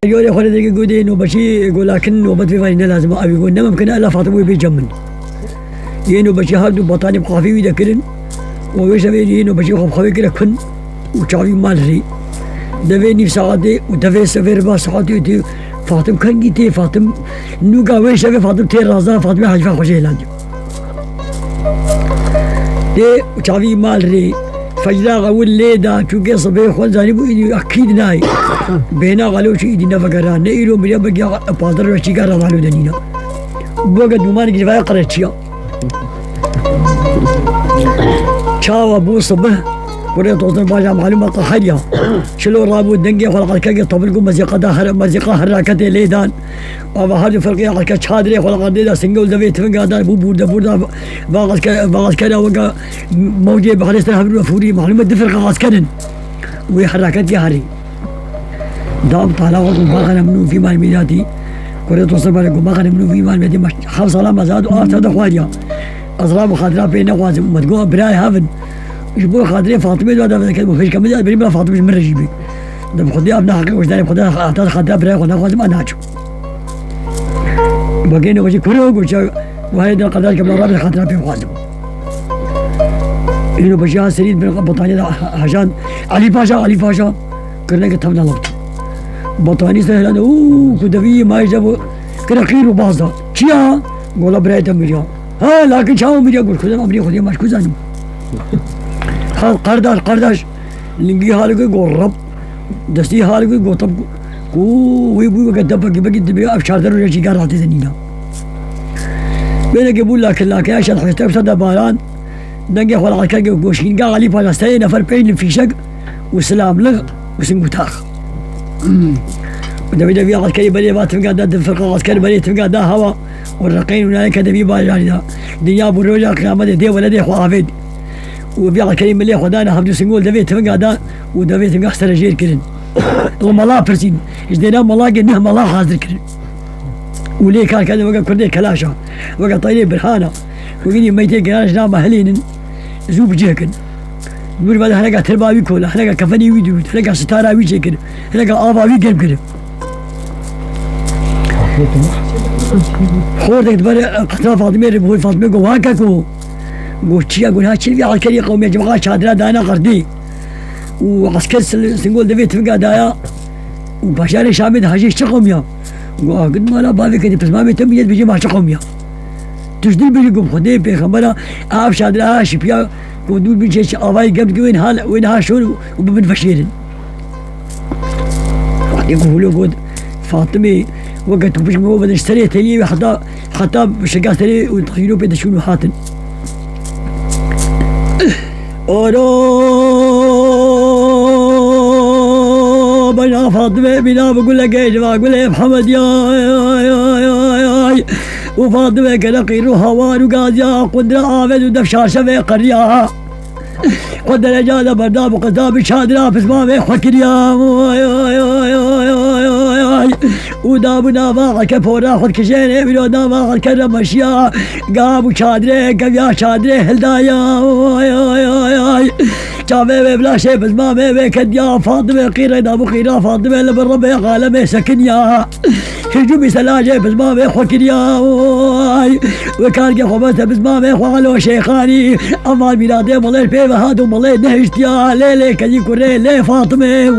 يقول يا اخوان ذيك يقول انه بشي يقول لكن نوبه في فاينل لازم ابي يقول انما يمكن الا فاطمه بيجمن ينو بشي هادو بطاني بخافي ويذكرن ويش ابي ينو بشي خافي كده كن وشافي مالري دفيني ساعتي ودفي سفر با ساعتي فاطم كان جيتي فاطم نوكا ويش ابي فاطم تير رازا فاطمه حاجه خوشي لاجو دي وشافي مالري فجلا غول ليدا شوكي صبي خول زاني بو اكيد ناي بينا غلو شي دينا فقرا نيرو مريا بقى بادر وشي قرا مالو دنينا بوقت دومان جفايا قرتشيا شاوا بو صبح وريت وصل باجا معلومه قحريا شلو رابو الدنقي خلق الكاكي طبلكم موسيقى حركتي ليدان وما هذه فرقيه على شادري خلق الديدا سنجول دفيت فنقا دار بو بوردا باغس كذا وقا موجي بخليس تهبل وفوري معلومه دفرقه غاس كنن وحركت يا دام طالع وقم باغنا منو في مال ميلادي وريت وصل بالكم باغنا منو في مال ميلادي حافظ على مزاد وارت هذا خواريا أزرام خاطرها بين نقواز مدقوها براي هافن يجبوا خاطرين فاطمة وهذا كذا ما فيش كم بريم لا فاطمة من رجيبي ده بخديها ابن حقي وش داري بخديها أعطاها خاطرها براي خدها خوازم أنا هاتشو بقينا وجي كروك وهذا القدر قبل الرابع خاطرها في خوازم إنه بجيها سريد من بطانية عشان علي باشا كنا قتمنا لبط بطانية سهلة كدبي ما يجابوا كنا خير وبازا شيا قولا براي تمريا ها لكن شاو ميديا قول كذا ما خذي ماش كذا قرداش لنجي هالك يقول رب دستي هالك يقول طب ويبوي وقت بقي دبي افشار درجه شي قال عطي زنينا بينك يقول لك يا شيخ حسيت بصدى باران دنجي ولا على كاجي وشين قال علي فلسطين نفر بين في شق وسلام لغ وسنقوتاخ ودبي على كاي بلي ما تفقد الفرقه عسكري بلي تفقد هوا والرقين هنالك دبي بالي ذا دنيا بروجا قيامه دي ولدي خوافد وبيع كريم اللي خدانا حمد سنقول دبي تفقد ودبي تنقص رجير كرن الملا برسين اجدنا ملا قلنا ملا حاضر كرن وليه كان كذا وقع كردي كلاشة وقع طيري برهانة وقيني ميتي كلاش نام أهلين زوب جيكن نقول بعد هناك ترباوي كولا هناك كفني ويدو هناك ستارة ويجيكن هناك آبا ويجيب كرن خوردك تبرع قطرة فاطمة ربوي فاطمة قواككو قوتشيا قول هاتشي على الكريه قومي جماعة شادرة دانا قردي وعسكر سنقول دبي تفقى دايا وبشاري شامد هاجي شقوميا قد ما لا بابي كده بس ما بيتميز بيجي مع شقوميا تجدل بيجي قوم خدي بيخبرها عارف شادرة هاشي بيا قدول بيجي أواي قبل وين هاشون وبمن فشيرن واحد يقولوا قد فاطمة وقت وبش مو بدنا نشتري تلي حتى شقات تلي وتخيلوا بيد شنو حاتن أورو بنا فاطمة بنا بقول لك يا جماعة بقول يا محمد يا وفاطمة كذا قير وهوان وقاضية قدرة عابد ودفشاشة في قرية قدرة جادة برداب وقذاب شادرة في اسمها خكريا ودابنا باغا كفورا خد كشيني بلو دابا كرم مشيا قابو شادري قبيا شادري هلدايا شافي بلا شي بس ما بي كديا فاطمة قيرة دابو قيرة فاطمة لبربي غالمي سكنيا هجومي سلاجي بس ما بي خكريا وكان قي خبزة بس ما بي خالو شيخاني اما الميلادي مالي بي هادو مالي نهشتيا ليلي كدي كوري لي فاطمة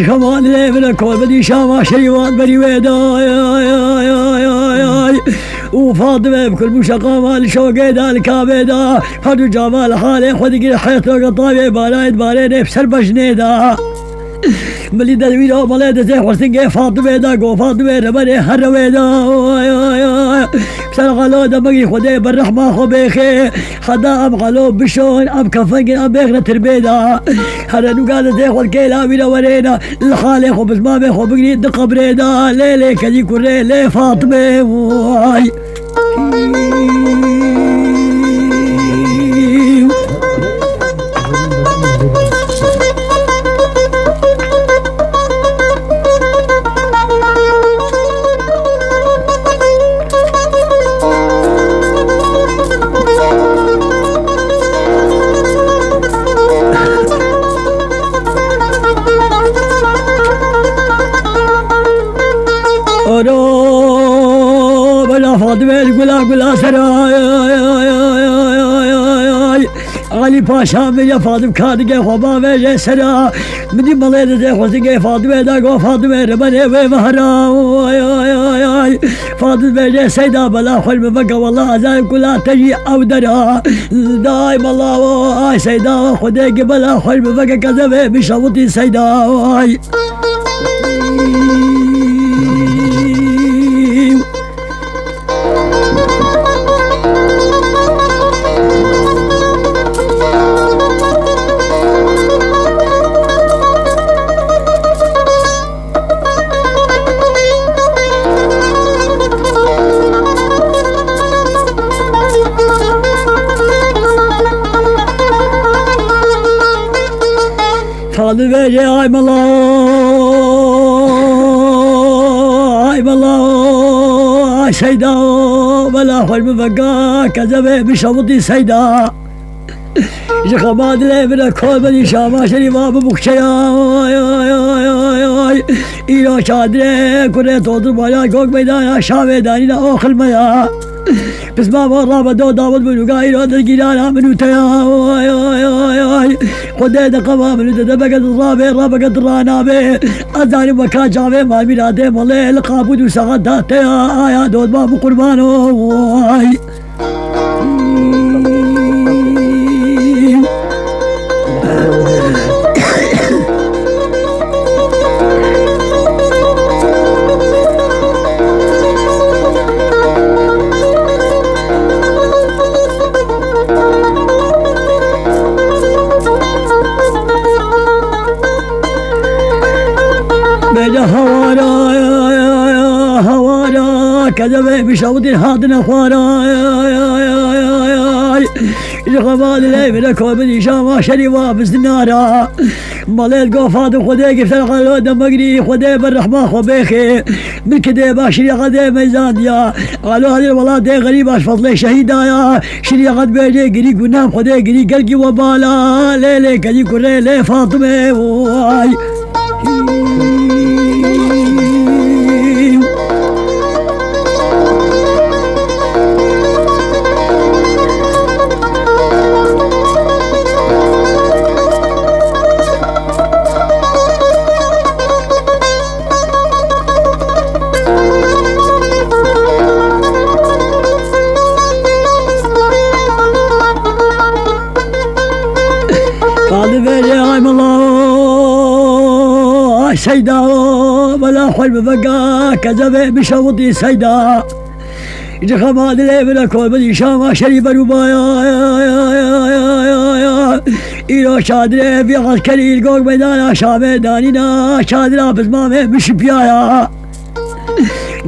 كمان لي من الكون بدي شامة شيوان بدي ويدا وفاطمة بكل مشقة مال شوقي ذلك عبيدا هدو جمال حالي خذي حياته قطابي بالايد بالين بسر بجنيدا ملي دلويلو ملي دزي حسنقي فاطمة دا قو فاطمة ربني هرويدا بسرغلو دمقي خدي بالرحمة خو بيخي حدا ام غلو بشون ام كفنقن ام بيخنا تربيدا هذا نقادة تاخذ كيلا بينا ورينا الخالي خو بزمامي خو بقري دق بريدا ليلي كدي كوري لي فاطمة واي بلا فاطمة قلا سراي علي باشا يا فاطمة كادقة خبابة يا سرا مني مليدة زي خوزقة فاطمة داقو فاطمة ربني ومهرا فاطمة يا سيدة بلا خلم بقى والله زي كلها تجي أو درا دايم الله سيدة خديك بلا خلم بقى كذا بشوطي سيدة فاطمة يا عيب الله سيدة بلا خلم بقى كذبه بشوطي سيدة جخماد لي من الكل بني شاما شريفا ببكشيا إيرو شادري كوري توتر بايا كوك ميدانا شامي دانينا أخل ميا بس ما مرة بدو داود منو قايرو تلقينا منو تيا خدي دقما منو تدبقى الرابي رابقى الرانابي أزاني مكان جامي ما بيناتي مالي لقابود وسغدات تيا آيا دود ما بقربانو هوارا كذبه بشوط هادنا خوارا جغبال لي من الكوبدي شاما شريفا بزنارا ماليل قوفات خدي قفت القلو دمقري خدي بالرحمة خو بيخي من كدي باشري غدي ميزان ديا قالوا هذه والله دي غريب اش فضلي شهيدا يا شري غد بيجي قريق ونام خدي قريق قلقي وبالا ليلي كدي كوري لي فاطمة واي سيدة بلا حلم بقى كذبه بشوطي سيدة جخماد لي من الكل بدي شاما شريبا ربايا إيرو شادري في عسكري القوق ميدانا شامي دانينا شادرا بزمامي مش بيايا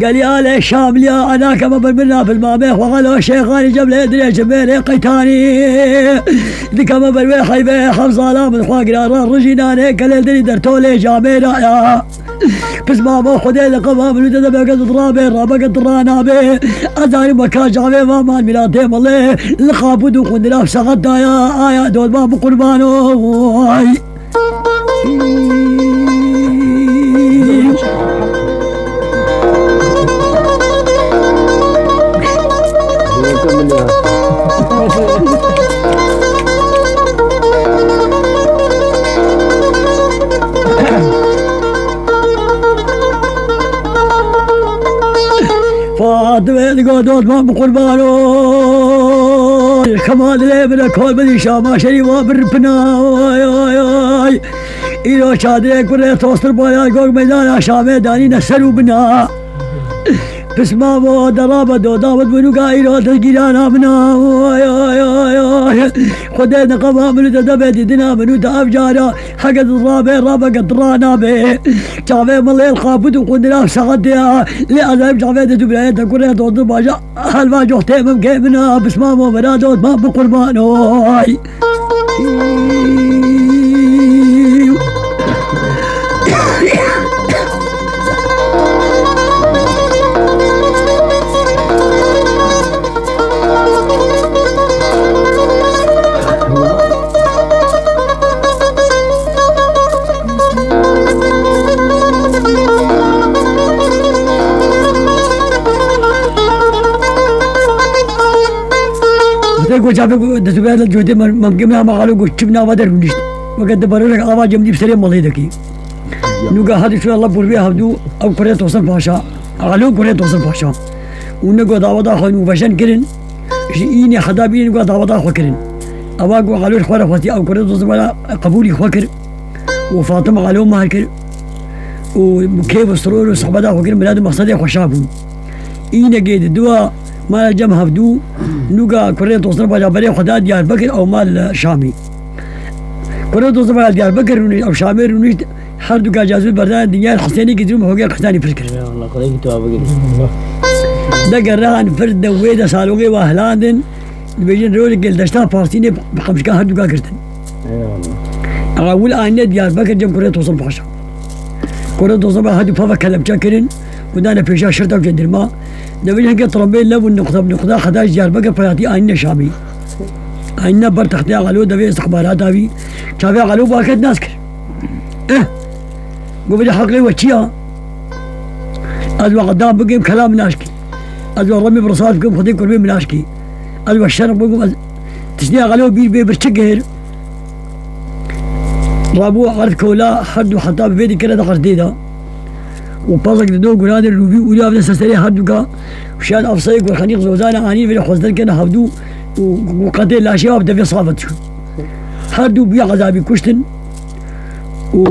قال يا لي شامليا انا كما بالمنا في المامي وغلو شيخاني جبلي دري جبيري قيتاني دي كما بالوي حيبي حمصالا من خواقنا رجيناني قال دري درتولي جامينا يا بس ماما خدي لقبها من ودد بقى ضرابي رابقة ضرانابي ازاري مكان جامي ما مان ميلاتي مالي لقابودو قندنا سغدا يا آيا دول باب قربانو فاطمة قدود ما بقربانو كمال لي من الكل بدي شاما شريفا بربنا إيرو شادري كوري توستر بايا قوق ميدانا شامي داني نسلو بنا بسمامو درابة دودابت بنو قايلو تسجيلانا منا خدي نقبها منو تدبت دنا منو تأفجارا حق الرابع رابع قدرانا به شافي من الليل خافت وقدنا ساعتها لأذهب شافي تبلاي تقول توضي باجا هل ما جو تيمم كيمنا بسمامو منادوت ما بقربانو تقول شافي دسبيل الجودي من قمنا ما قالوا قلت شبنا بدر منشت وقد برلك أواجه جمدي بسرية مالي ذكي نوقا هذا شو الله بوربيه هبدو أو كوريا توصل فاشا قالوا كوريا توصل فاشا ونقول دعوة خو وفشان كرن إني خدابين نقول دعوة خو كرن أواجه قالوا إخوانا فاتي أو كوريا توصل ولا قبولي خوكر وفاطمة قالوا ما هكر وكيف السرور وصحبة خو كرن بلاد مقصدي خوشابهم إني قيد دوا ما جم هبدو نوقا كوريا توصل باجا بري خدا ديار بكر أو مال شامي كوريا توصل باجا ديار بكر أو شامي رونيش هر دو جازو بردان الدنيا الحسيني كتير مهوجي الحسيني فكر. الله قريب توابق. ده قران فرد دويدا سالوغي واهلاندن بيجين رول قل دشتا فارسيني بخمس كان هر دو كرتن. ايوه أقول أنا ديار بكر جم كوريا توصل باشا. كوريا توصل باجا هدو فافا كلام شاكرين ودانا بيشا شرطة وجندر ما نبينا كي طلبين لو النقطة بنقطة خداش ديار بكر فياتي أنا شامي. أنا برتختي قالوا دبي استخبارات أبي شافي قالوا باكت ناسكر. قبل حقلي وشيا أزوا قدام بقيم كلام ناشكي أزوا رمي برصاص بقيم خدي كربي مناشكي أزوا الشرب بقيم تشنيا غلو بي برشقهر رابو عرض كولا حدو حتى بيدي كده دخل ديدا وبازك دو قرادر روبي ولا بس سريع حدو كا وشان أفصيك والخنيق زوزانا أني في حوزدن كده هبدو وقتل الأشياء بدأ في صافت شو حدو بيا غزابي كشتن و